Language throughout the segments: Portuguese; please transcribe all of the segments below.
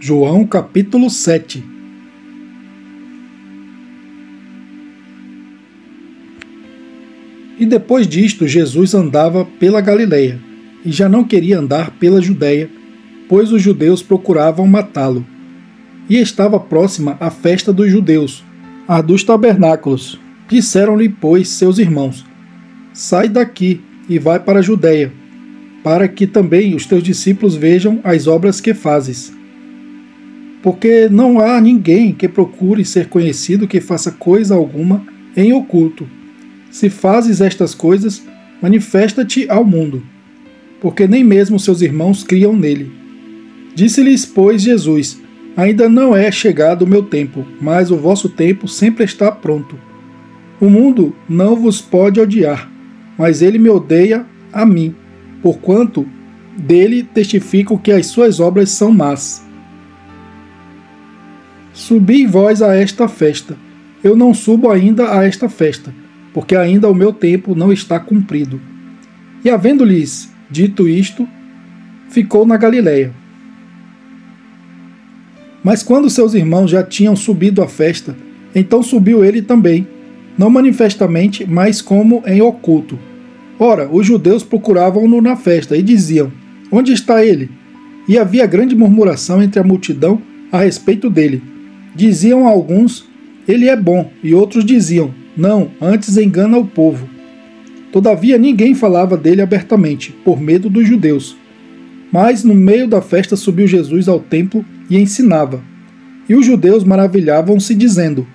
João capítulo 7. E depois disto, Jesus andava pela Galileia, e já não queria andar pela Judéia, pois os judeus procuravam matá-lo. E estava próxima a festa dos judeus, a dos tabernáculos. Disseram-lhe, pois, seus irmãos: Sai daqui e vai para a Judéia, para que também os teus discípulos vejam as obras que fazes. Porque não há ninguém que procure ser conhecido que faça coisa alguma em oculto. Se fazes estas coisas, manifesta-te ao mundo, porque nem mesmo seus irmãos criam nele. Disse-lhes, pois, Jesus: Ainda não é chegado o meu tempo, mas o vosso tempo sempre está pronto. O mundo não vos pode odiar, mas ele me odeia a mim, porquanto dele testifico que as suas obras são más. Subi vós a esta festa. Eu não subo ainda a esta festa, porque ainda o meu tempo não está cumprido. E havendo-lhes dito isto, ficou na Galileia. Mas quando seus irmãos já tinham subido à festa, então subiu ele também, não manifestamente, mas como em oculto. Ora, os judeus procuravam-no na festa e diziam: Onde está ele? E havia grande murmuração entre a multidão a respeito dele. Diziam alguns: Ele é bom, e outros diziam: Não, antes engana o povo. Todavia ninguém falava dele abertamente, por medo dos judeus. Mas no meio da festa subiu Jesus ao templo e ensinava. E os judeus maravilhavam-se, dizendo: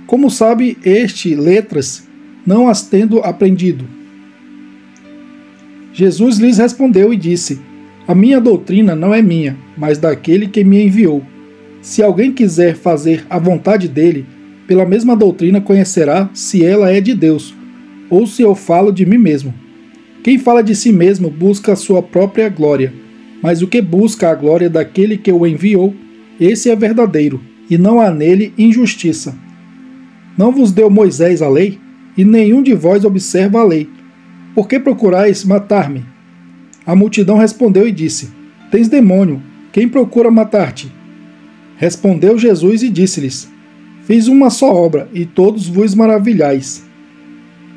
Como sabe este letras, não as tendo aprendido? Jesus lhes respondeu e disse: A minha doutrina não é minha, mas daquele que me enviou. Se alguém quiser fazer a vontade dele, pela mesma doutrina conhecerá se ela é de Deus, ou se eu falo de mim mesmo. Quem fala de si mesmo busca a sua própria glória, mas o que busca a glória daquele que o enviou, esse é verdadeiro, e não há nele injustiça. Não vos deu Moisés a lei, e nenhum de vós observa a lei. Por que procurais matar-me? A multidão respondeu e disse: Tens demônio, quem procura matar-te? Respondeu Jesus e disse-lhes: Fiz uma só obra, e todos vos maravilhais.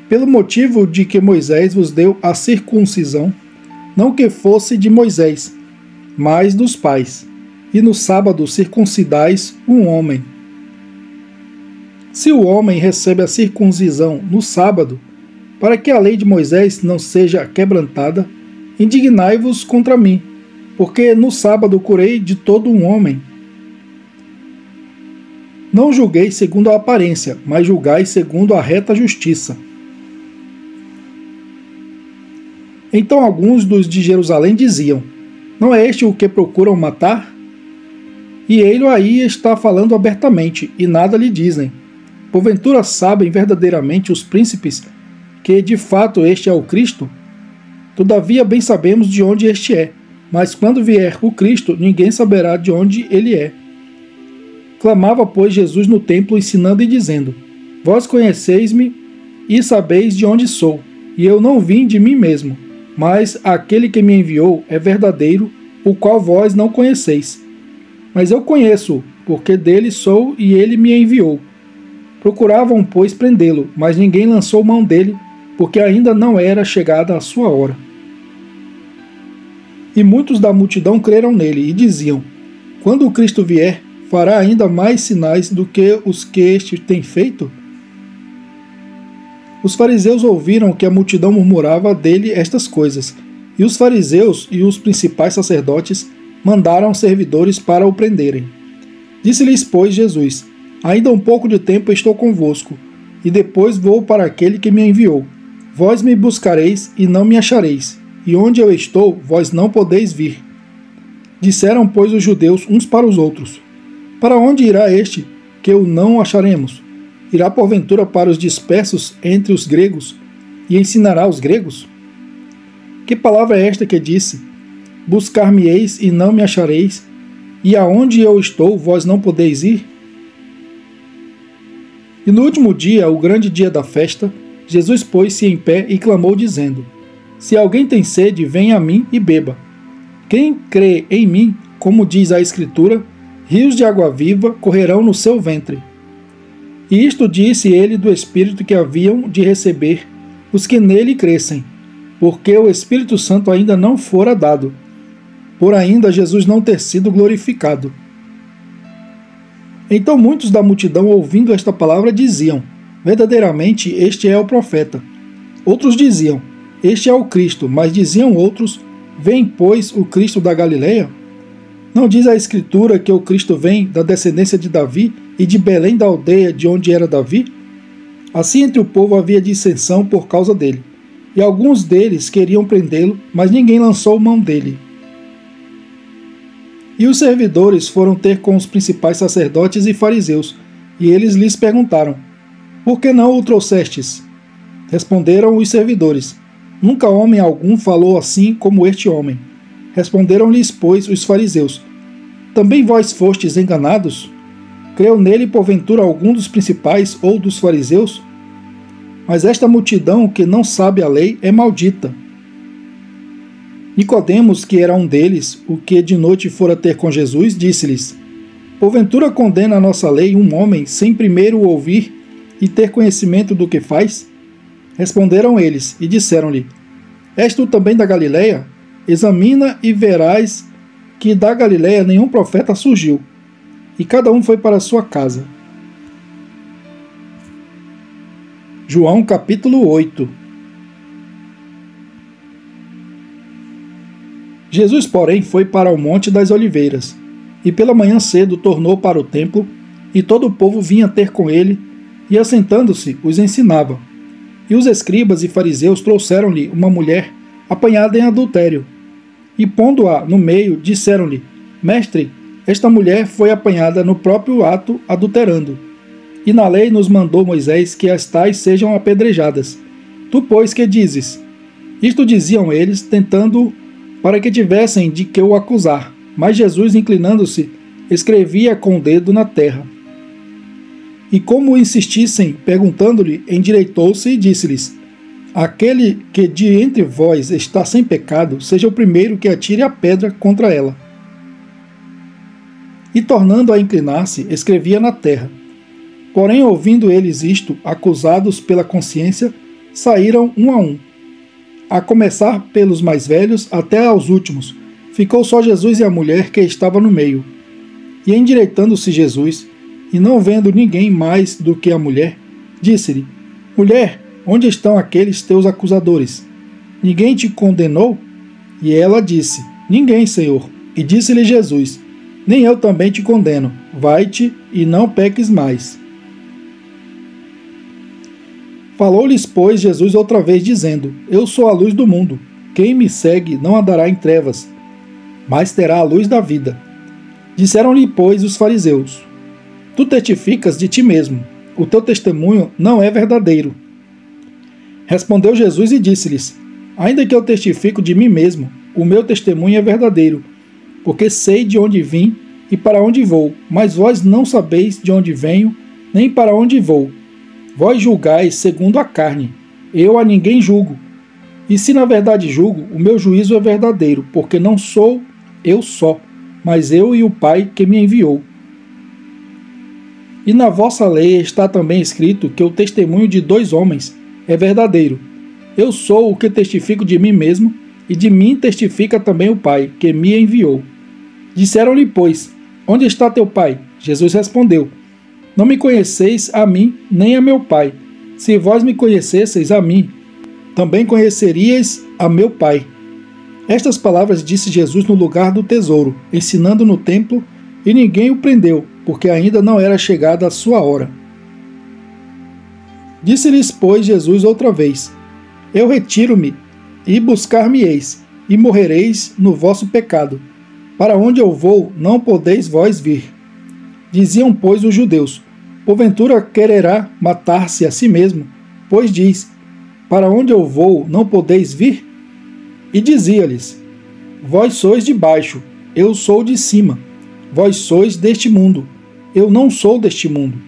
Pelo motivo de que Moisés vos deu a circuncisão, não que fosse de Moisés, mas dos pais, e no sábado circuncidais um homem. Se o homem recebe a circuncisão no sábado, para que a lei de Moisés não seja quebrantada, indignai-vos contra mim, porque no sábado curei de todo um homem. Não julgueis segundo a aparência, mas julgai segundo a reta justiça. Então alguns dos de Jerusalém diziam: Não é este o que procuram matar? E ele aí está falando abertamente, e nada lhe dizem. Porventura sabem verdadeiramente os príncipes que de fato este é o Cristo? Todavia bem sabemos de onde este é, mas quando vier o Cristo, ninguém saberá de onde ele é. Clamava, pois, Jesus no templo, ensinando e dizendo: Vós conheceis-me e sabeis de onde sou, e eu não vim de mim mesmo, mas aquele que me enviou é verdadeiro, o qual vós não conheceis. Mas eu conheço-o, porque dele sou e ele me enviou. Procuravam, pois, prendê-lo, mas ninguém lançou mão dele, porque ainda não era chegada a sua hora. E muitos da multidão creram nele e diziam: Quando o Cristo vier, fará ainda mais sinais do que os que este tem feito? Os fariseus ouviram que a multidão murmurava dele estas coisas, e os fariseus e os principais sacerdotes mandaram servidores para o prenderem. Disse-lhes, pois, Jesus: Ainda um pouco de tempo estou convosco, e depois vou para aquele que me enviou. Vós me buscareis e não me achareis, e onde eu estou, vós não podeis vir. Disseram, pois, os judeus uns para os outros: Para onde irá este, que o não acharemos? Irá porventura para os dispersos entre os gregos, e ensinará os gregos? Que palavra é esta que disse: Buscar-me-eis e não me achareis, e aonde eu estou, vós não podeis ir? E no último dia, o grande dia da festa, Jesus pôs-se em pé e clamou, dizendo: Se alguém tem sede, venha a mim e beba. Quem crê em mim, como diz a Escritura, rios de água viva correrão no seu ventre. E isto disse ele do Espírito que haviam de receber os que nele crescem, porque o Espírito Santo ainda não fora dado, por ainda Jesus não ter sido glorificado. Então muitos da multidão, ouvindo esta palavra, diziam: verdadeiramente este é o profeta. Outros diziam: este é o Cristo. Mas diziam outros: vem, pois, o Cristo da Galileia? Não diz a Escritura que o Cristo vem da descendência de Davi e de Belém, da aldeia de onde era Davi? Assim entre o povo havia dissensão por causa dele, e alguns deles queriam prendê-lo, mas ninguém lançou mão dele. E os servidores foram ter com os principais sacerdotes e fariseus, e eles lhes perguntaram: por que não o trouxestes? Responderam os servidores: nunca homem algum falou assim como este homem. Responderam-lhes, pois, os fariseus: também vós fostes enganados? Creu nele, porventura, algum dos principais ou dos fariseus? Mas esta multidão que não sabe a lei é maldita. Nicodemos, que era um deles, o que de noite fora ter com Jesus, disse-lhes: porventura condena a nossa lei um homem sem primeiro o ouvir e ter conhecimento do que faz? Responderam eles e disseram-lhe: és tu também da Galileia? Examina e verás que da Galileia nenhum profeta surgiu. E cada um foi para a sua casa. João capítulo 8. Jesus, porém, foi para o Monte das Oliveiras, e pela manhã cedo tornou para o templo, e todo o povo vinha ter com ele, e assentando-se, os ensinava. E os escribas e fariseus trouxeram-lhe uma mulher apanhada em adultério, e pondo-a no meio, disseram-lhe: mestre, esta mulher foi apanhada no próprio ato adulterando. E na lei nos mandou Moisés que as tais sejam apedrejadas. Tu, pois, que dizes? Isto diziam eles, tentando para que tivessem de que o acusar. Mas Jesus, inclinando-se, escrevia com o dedo na terra. E como insistissem, perguntando-lhe, endireitou-se e disse-lhes: aquele que de entre vós está sem pecado, seja o primeiro que atire a pedra contra ela. E tornando a inclinar-se, escrevia na terra. Porém, ouvindo eles isto, acusados pela consciência, saíram um a um, a começar pelos mais velhos até aos últimos. Ficou só Jesus e a mulher que estava no meio. E endireitando-se Jesus, e não vendo ninguém mais do que a mulher, disse-lhe: mulher, onde estão aqueles teus acusadores? Ninguém te condenou? E ela disse: ninguém, Senhor. E disse-lhe Jesus: nem eu também te condeno. Vai-te e não peques mais. Falou-lhes, pois, Jesus outra vez, dizendo: eu sou a luz do mundo. Quem me segue não andará em trevas, mas terá a luz da vida. Disseram-lhe, pois, os fariseus: tu testificas de ti mesmo. O teu testemunho não é verdadeiro. Respondeu Jesus e disse-lhes: ainda que eu testifico de mim mesmo, o meu testemunho é verdadeiro, porque sei de onde vim e para onde vou, mas vós não sabeis de onde venho, nem para onde vou. Vós julgais segundo a carne, eu a ninguém julgo. E se na verdade julgo, o meu juízo é verdadeiro, porque não sou eu só, mas eu e o Pai que me enviou. E na vossa lei está também escrito que o testemunho de dois homens é verdadeiro. Eu sou o que testifico de mim mesmo, e de mim testifica também o Pai, que me enviou. Disseram-lhe, pois: onde está teu Pai? Jesus respondeu: não me conheceis a mim, nem a meu Pai. Se vós me conhecesseis a mim, também conheceríeis a meu Pai. Estas palavras disse Jesus no lugar do tesouro, ensinando no templo, e ninguém o prendeu, porque ainda não era chegada a sua hora. Disse-lhes, pois, Jesus outra vez: eu retiro-me, e buscar-me-eis, e morrereis no vosso pecado. Para onde eu vou, não podeis vós vir. Diziam, pois, os judeus: porventura quererá matar-se a si mesmo, pois diz: para onde eu vou, não podeis vir? E dizia-lhes: vós sois de baixo, eu sou de cima. Vós sois deste mundo, eu não sou deste mundo.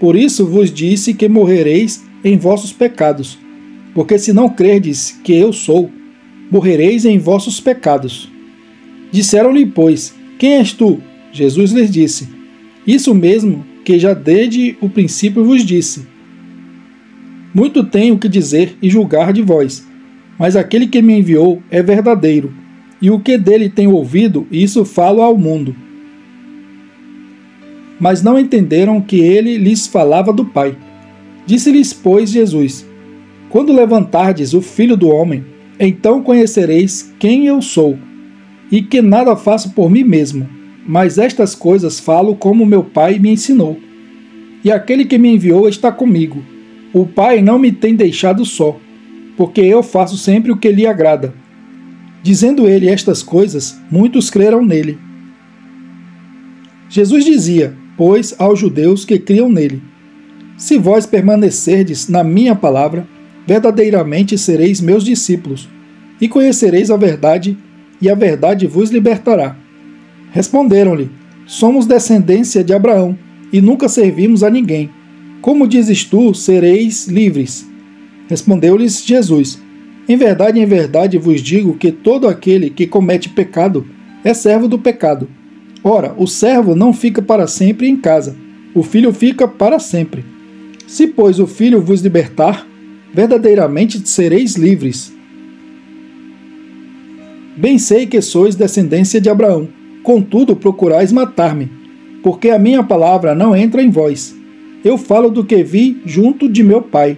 Por isso vos disse que morrereis em vossos pecados, porque se não crerdes que eu sou, morrereis em vossos pecados. Disseram-lhe, pois: quem és tu? Jesus lhes disse: Isso mesmo que já desde o princípio vos disse. Muito tenho que dizer e julgar de vós, mas aquele que me enviou é verdadeiro, e o que dele tenho ouvido, isso falo ao mundo. Mas não entenderam que ele lhes falava do Pai. Disse-lhes, pois, Jesus: Quando levantardes o Filho do Homem, então conhecereis quem eu sou, e que nada faço por mim mesmo, mas estas coisas falo como meu Pai me ensinou. E aquele que me enviou está comigo. O Pai não me tem deixado só, porque eu faço sempre o que lhe agrada. Dizendo ele estas coisas, muitos creram nele. Jesus dizia, pois, aos judeus que criam nele: Se vós permanecerdes na minha palavra, verdadeiramente sereis meus discípulos, e conhecereis a verdade, e a verdade vos libertará. Responderam-lhe: Somos descendência de Abraão, e nunca servimos a ninguém. Como dizes tu, sereis livres? Respondeu-lhes Jesus: em verdade vos digo que todo aquele que comete pecado é servo do pecado. Ora, o servo não fica para sempre em casa, o filho fica para sempre. Se, pois, o filho vos libertar, verdadeiramente sereis livres. Bem sei que sois descendência de Abraão, contudo procurais matar-me, porque a minha palavra não entra em vós. Eu falo do que vi junto de meu Pai,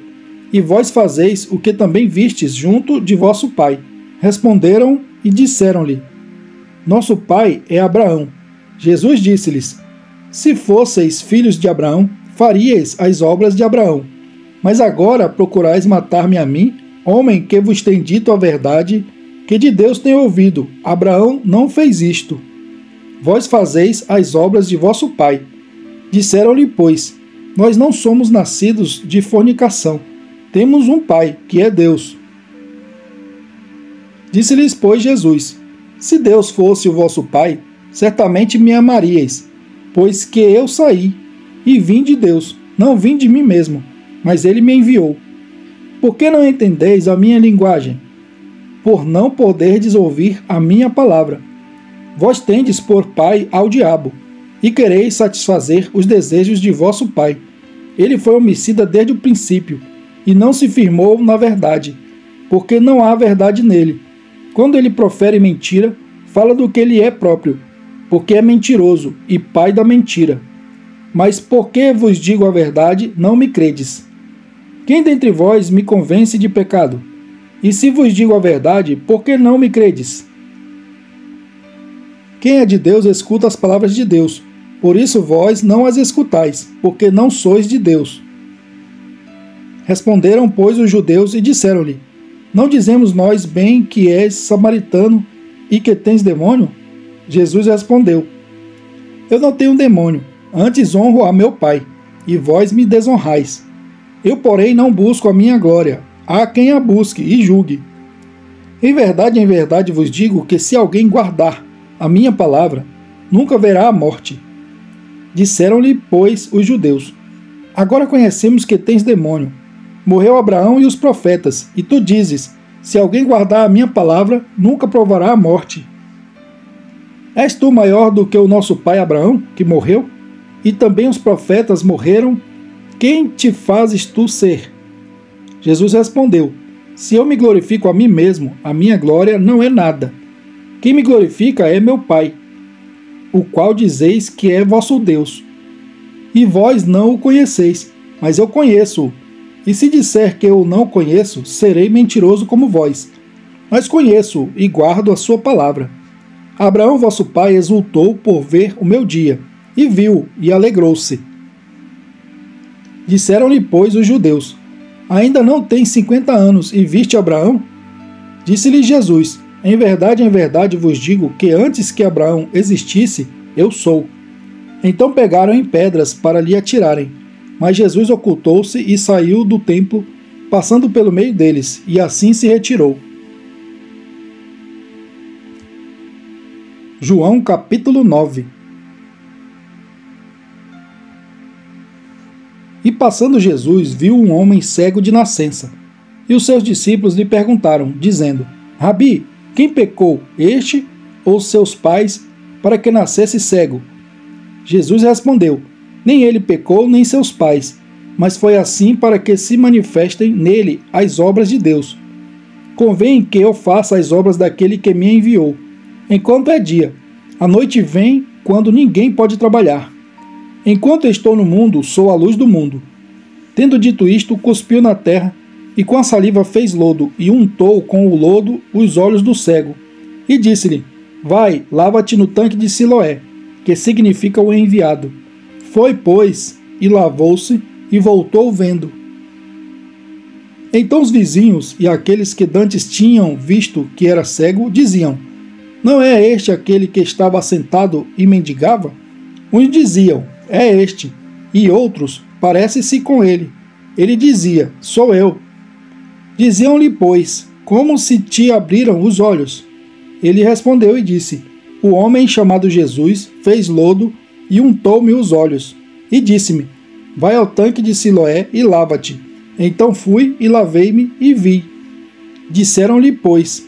e vós fazeis o que também vistes junto de vosso pai. Responderam e disseram-lhe: Nosso pai é Abraão. Jesus disse-lhes: Se fosseis filhos de Abraão, faríeis as obras de Abraão. Mas agora procurais matar-me a mim, homem que vos tem dito a verdade, que de Deus tenho ouvido. Abraão não fez isto. Vós fazeis as obras de vosso pai. Disseram-lhe, pois: Nós não somos nascidos de fornicação. Temos um Pai, que é Deus. Disse-lhes, pois, Jesus: Se Deus fosse o vosso Pai, certamente me amaríeis, pois que eu saí e vim de Deus, não vim de mim mesmo, mas ele me enviou. Por que não entendeis a minha linguagem? Por não poderdes ouvir a minha palavra. Vós tendes por pai ao diabo, e quereis satisfazer os desejos de vosso pai. Ele foi homicida desde o princípio, e não se firmou na verdade, porque não há verdade nele. Quando ele profere mentira, fala do que ele é próprio, porque é mentiroso e pai da mentira. Mas porque vos digo a verdade, não me credes. Quem dentre vós me convence de pecado? E se vos digo a verdade, por que não me credes? Quem é de Deus escuta as palavras de Deus. Por isso vós não as escutais, porque não sois de Deus. Responderam, pois, os judeus e disseram-lhe: Não dizemos nós bem que és samaritano e que tens demônio? Jesus respondeu: Eu não tenho demônio, antes honro a meu Pai, e vós me desonrais. Eu, porém, não busco a minha glória. Há quem a busque e julgue. Em verdade vos digo que se alguém guardar a minha palavra, nunca verá a morte. Disseram-lhe, pois, os judeus: Agora conhecemos que tens demônio. Morreu Abraão e os profetas, e tu dizes: Se alguém guardar a minha palavra, nunca provará a morte. És tu maior do que o nosso pai Abraão, que morreu? E também os profetas morreram? Quem te fazes tu ser? Jesus respondeu: Se eu me glorifico a mim mesmo, a minha glória não é nada. Quem me glorifica é meu Pai, o qual dizeis que é vosso Deus. E vós não o conheceis, mas eu conheço-o. E se disser que eu o não conheço, serei mentiroso como vós. Mas conheço-o e guardo a sua palavra. Abraão, vosso pai, exultou por ver o meu dia, e viu, e alegrou-se. Disseram-lhe, pois, os judeus: Ainda não tens 50 anos, e viste Abraão? Disse-lhe Jesus: em verdade vos digo que antes que Abraão existisse, eu sou. Então pegaram em pedras para lhe atirarem. Mas Jesus ocultou-se e saiu do templo, passando pelo meio deles, e assim se retirou. João capítulo 9. E passando Jesus, viu um homem cego de nascença. E os seus discípulos lhe perguntaram, dizendo: Rabi, quem pecou, este ou seus pais, para que nascesse cego? Jesus respondeu: nem ele pecou, nem seus pais, mas foi assim para que se manifestem nele as obras de Deus. Convém que eu faça as obras daquele que me enviou, enquanto é dia. A noite vem quando ninguém pode trabalhar. Enquanto estou no mundo, sou a luz do mundo. Tendo dito isto, cuspiu na terra, e com a saliva fez lodo, e untou com o lodo os olhos do cego. E disse-lhe: vai, lava-te no tanque de Siloé, que significa o enviado. Foi, pois, e lavou-se, e voltou vendo. Então os vizinhos e aqueles que dantes tinham visto que era cego, diziam: não é este aquele que estava assentado e mendigava? Uns diziam: é este, e outros: parece-se com ele. Ele dizia: sou eu. Diziam-lhe, pois: como se te abriram os olhos? Ele respondeu e disse: o homem chamado Jesus fez lodo e untou-me os olhos, e disse-me: vai ao tanque de Siloé e lava-te. Então fui e lavei-me e vi. Disseram-lhe, pois: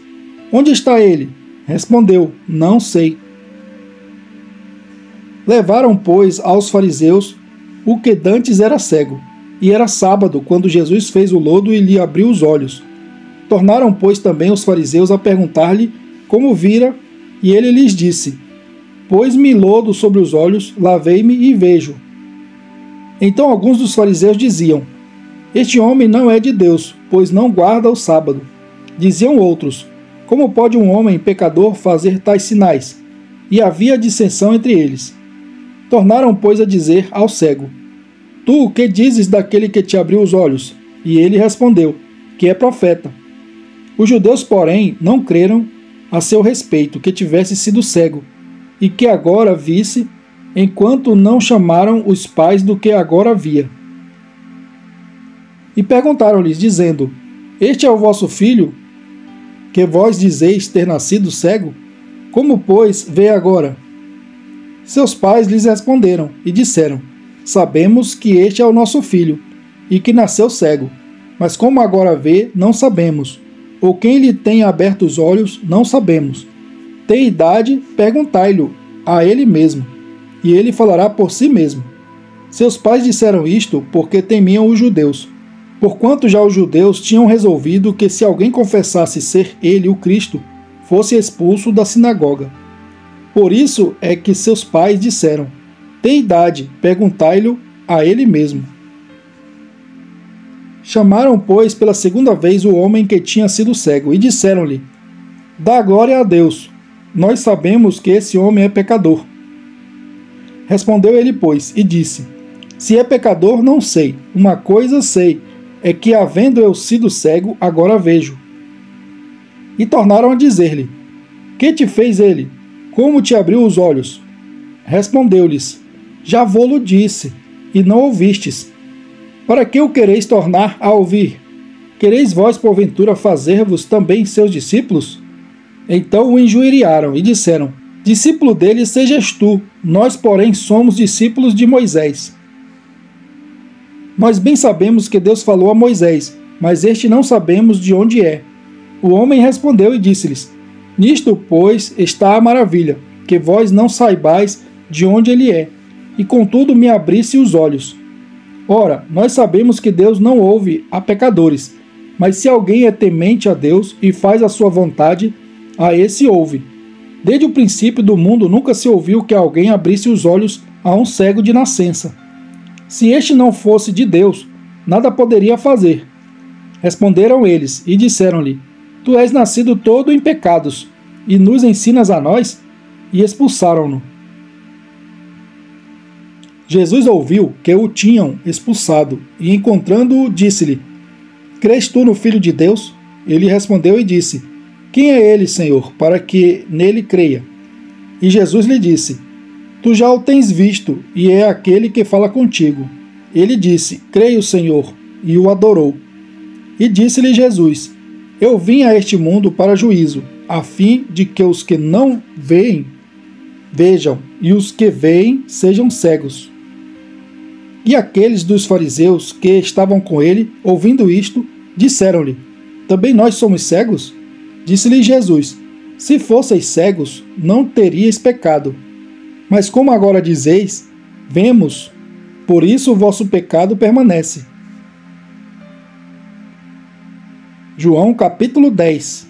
onde está ele? Respondeu: não sei. Levaram, pois, aos fariseus o que dantes era cego, e era sábado quando Jesus fez o lodo e lhe abriu os olhos. Tornaram, pois, também os fariseus a perguntar-lhe como vira, e ele lhes disse: pôs-me lodo sobre os olhos, lavei-me e vejo. Então alguns dos fariseus diziam: este homem não é de Deus, pois não guarda o sábado. Diziam outros: como pode um homem pecador fazer tais sinais? E havia dissensão entre eles. Tornaram, pois, a dizer ao cego: tu o que dizes daquele que te abriu os olhos? E ele respondeu: que é profeta. Os judeus, porém, não creram a seu respeito que tivesse sido cego, e que agora visse, enquanto não chamaram os pais do que agora via. E perguntaram-lhes, dizendo: este é o vosso filho, que vós dizeis ter nascido cego? Como, pois, vê agora? Seus pais lhes responderam e disseram: sabemos que este é o nosso filho, e que nasceu cego, mas como agora vê, não sabemos, ou quem lhe tenha aberto os olhos, não sabemos. Tem idade, perguntai-lhe a ele mesmo, e ele falará por si mesmo. Seus pais disseram isto porque temiam os judeus, porquanto já os judeus tinham resolvido que se alguém confessasse ser ele o Cristo, fosse expulso da sinagoga. Por isso é que seus pais disseram: tem idade, perguntai-lhe a ele mesmo. Chamaram, pois, pela segunda vez o homem que tinha sido cego, e disseram-lhe: dá glória a Deus, nós sabemos que esse homem é pecador. Respondeu ele, pois, e disse: se é pecador, não sei. Uma coisa sei, é que, havendo eu sido cego, agora vejo. E tornaram a dizer-lhe: que te fez ele? Como te abriu os olhos? Respondeu-lhes: já vô-lo disse, e não ouvistes. Para que o quereis tornar a ouvir? Quereis vós, porventura, fazer-vos também seus discípulos? Então o injuriaram e disseram: discípulo dele sejas tu, nós, porém, somos discípulos de Moisés. Nós bem sabemos que Deus falou a Moisés, mas este não sabemos de onde é. O homem respondeu e disse-lhes: nisto, pois, está a maravilha, que vós não saibais de onde ele é, e contudo me abrisse os olhos. Ora, nós sabemos que Deus não ouve a pecadores, mas se alguém é temente a Deus e faz a sua vontade, a esse ouve. Desde o princípio do mundo nunca se ouviu que alguém abrisse os olhos a um cego de nascença. Se este não fosse de Deus, nada poderia fazer. Responderam eles e disseram-lhe: tu és nascido todo em pecados, e nos ensinas a nós? E expulsaram-no. Jesus ouviu que o tinham expulsado, e encontrando-o, disse-lhe: crês tu no Filho de Deus? Ele respondeu e disse: quem é ele, Senhor, para que nele creia? E Jesus lhe disse: tu já o tens visto, e é aquele que fala contigo. Ele disse: creio, Senhor, e o adorou. E disse-lhe Jesus: eu vim a este mundo para juízo, a fim de que os que não veem, vejam, e os que veem sejam cegos. E aqueles dos fariseus que estavam com ele, ouvindo isto, disseram-lhe: também nós somos cegos? Disse-lhe Jesus: se fosseis cegos, não teríeis pecado. Mas como agora dizeis, Vemos, por isso o vosso pecado permanece. João capítulo 10.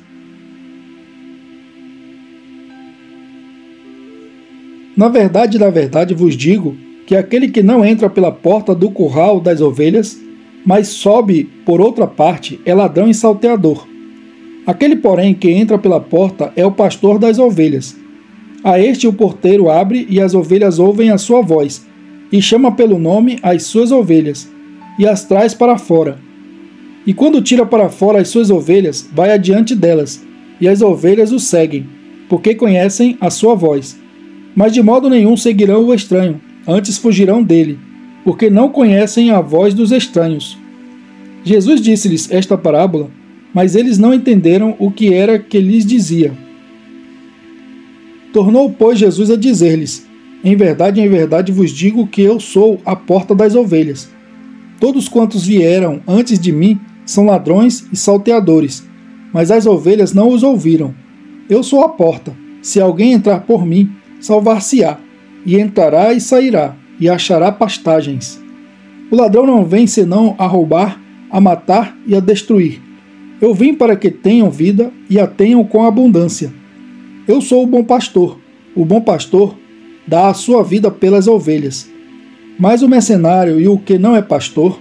Na verdade vos digo que aquele que não entra pela porta do curral das ovelhas, mas sobe por outra parte, é ladrão e salteador. Aquele, porém, que entra pela porta é o pastor das ovelhas. A este o porteiro abre e as ovelhas ouvem a sua voz, e chama pelo nome as suas ovelhas, e as traz para fora. E quando tira para fora as suas ovelhas, vai adiante delas, e as ovelhas o seguem, porque conhecem a sua voz. Mas de modo nenhum seguirão o estranho, antes fugirão dele, porque não conhecem a voz dos estranhos. Jesus disse-lhes esta parábola, mas eles não entenderam o que era que lhes dizia. Tornou, pois, Jesus a dizer-lhes: em verdade vos digo que eu sou a porta das ovelhas. Todos quantos vieram antes de mim são ladrões e salteadores, mas as ovelhas não os ouviram. Eu sou a porta. Se alguém entrar por mim, salvar-se-á, e entrará e sairá, e achará pastagens. O ladrão não vem senão a roubar, a matar e a destruir. Eu vim para que tenham vida e a tenham com abundância. Eu sou o bom pastor. O bom pastor dá a sua vida pelas ovelhas. Mas o mercenário e o que não é pastor,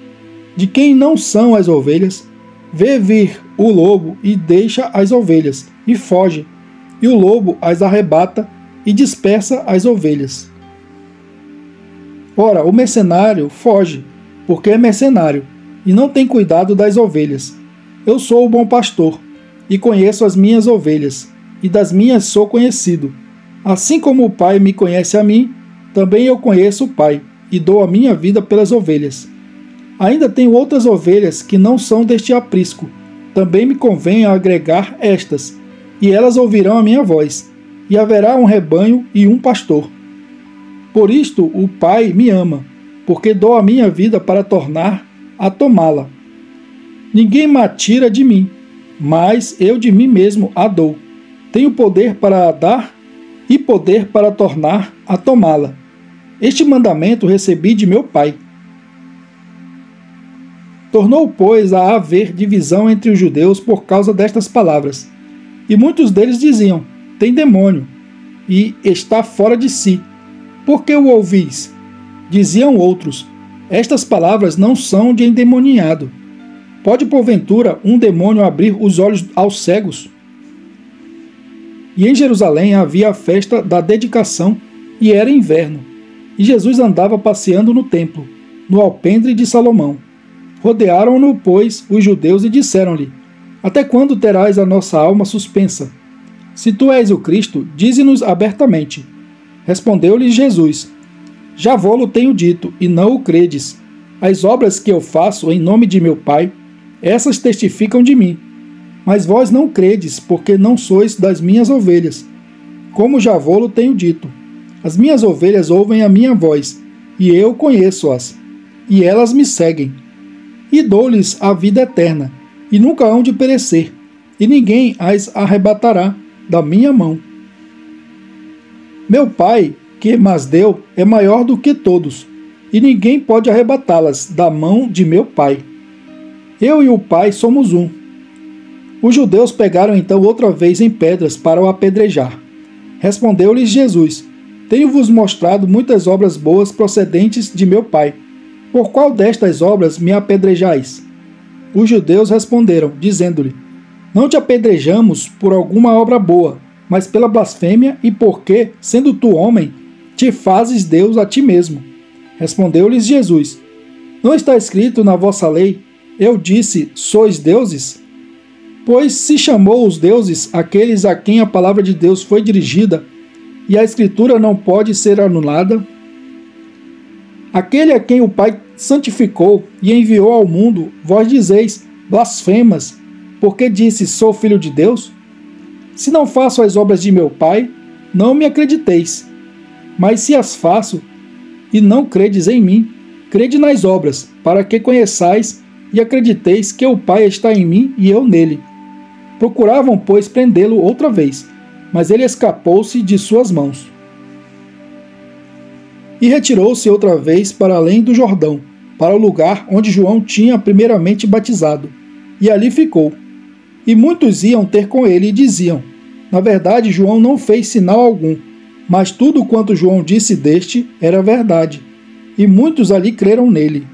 de quem não são as ovelhas, vê vir o lobo e deixa as ovelhas, e foge, e o lobo as arrebata e dispersa as ovelhas. Ora, o mercenário foge, porque é mercenário, e não tem cuidado das ovelhas. Eu sou o bom pastor, e conheço as minhas ovelhas, e das minhas sou conhecido. Assim como o Pai me conhece a mim, também eu conheço o Pai, e dou a minha vida pelas ovelhas. Ainda tenho outras ovelhas que não são deste aprisco. Também me convém agregar estas, e elas ouvirão a minha voz, e haverá um rebanho e um pastor. Por isto o Pai me ama, porque dou a minha vida para tornar a tomá-la. Ninguém me tira de mim, mas eu de mim mesmo a dou. Tenho poder para a dar e poder para tornar a tomá-la. Este mandamento recebi de meu Pai. Tornou, pois, a haver divisão entre os judeus por causa destas palavras. E muitos deles diziam: tem demônio, e está fora de si. Por que o ouvis? Diziam outros: estas palavras não são de endemoniado. Pode, porventura, um demônio abrir os olhos aos cegos? E em Jerusalém havia a festa da dedicação, e era inverno. E Jesus andava passeando no templo, no alpendre de Salomão. Rodearam-no, pois, os judeus e disseram-lhe: até quando terás a nossa alma suspensa? Se tu és o Cristo, dize-nos abertamente. Respondeu-lhe Jesus: já vô-lo tenho dito, e não o credes. As obras que eu faço em nome de meu Pai, essas testificam de mim. Mas vós não credes, porque não sois das minhas ovelhas. Como já vô-lo tenho dito, as minhas ovelhas ouvem a minha voz, e eu conheço-as, e elas me seguem. E dou-lhes a vida eterna, e nunca hão de perecer, e ninguém as arrebatará da minha mão. Meu Pai, que mas deu, é maior do que todos, e ninguém pode arrebatá-las da mão de meu Pai. Eu e o Pai somos um. Os judeus pegaram então outra vez em pedras para o apedrejar. Respondeu-lhes Jesus: tenho-vos mostrado muitas obras boas procedentes de meu Pai. Por qual destas obras me apedrejais? Os judeus responderam, dizendo-lhe: não te apedrejamos por alguma obra boa, mas pela blasfêmia e porque, sendo tu homem, te fazes Deus a ti mesmo. Respondeu-lhes Jesus: não está escrito na vossa lei: eu disse, sois deuses? Pois se chamou os deuses aqueles a quem a palavra de Deus foi dirigida, e a Escritura não pode ser anulada? Aquele a quem o Pai santificou e enviou ao mundo, vós dizeis, blasfemas, porque disse, sou filho de Deus? Se não faço as obras de meu Pai, não me acrediteis. Mas se as faço, e não credes em mim, crede nas obras, para que conheçais e acrediteis que o Pai está em mim e eu nele. Procuravam, pois, prendê-lo outra vez, mas ele escapou-se de suas mãos. E retirou-se outra vez para além do Jordão, para o lugar onde João tinha primeiramente batizado, e ali ficou. E muitos iam ter com ele e diziam: na verdade, João não fez sinal algum, mas tudo quanto João disse deste era verdade. E muitos ali creram nele.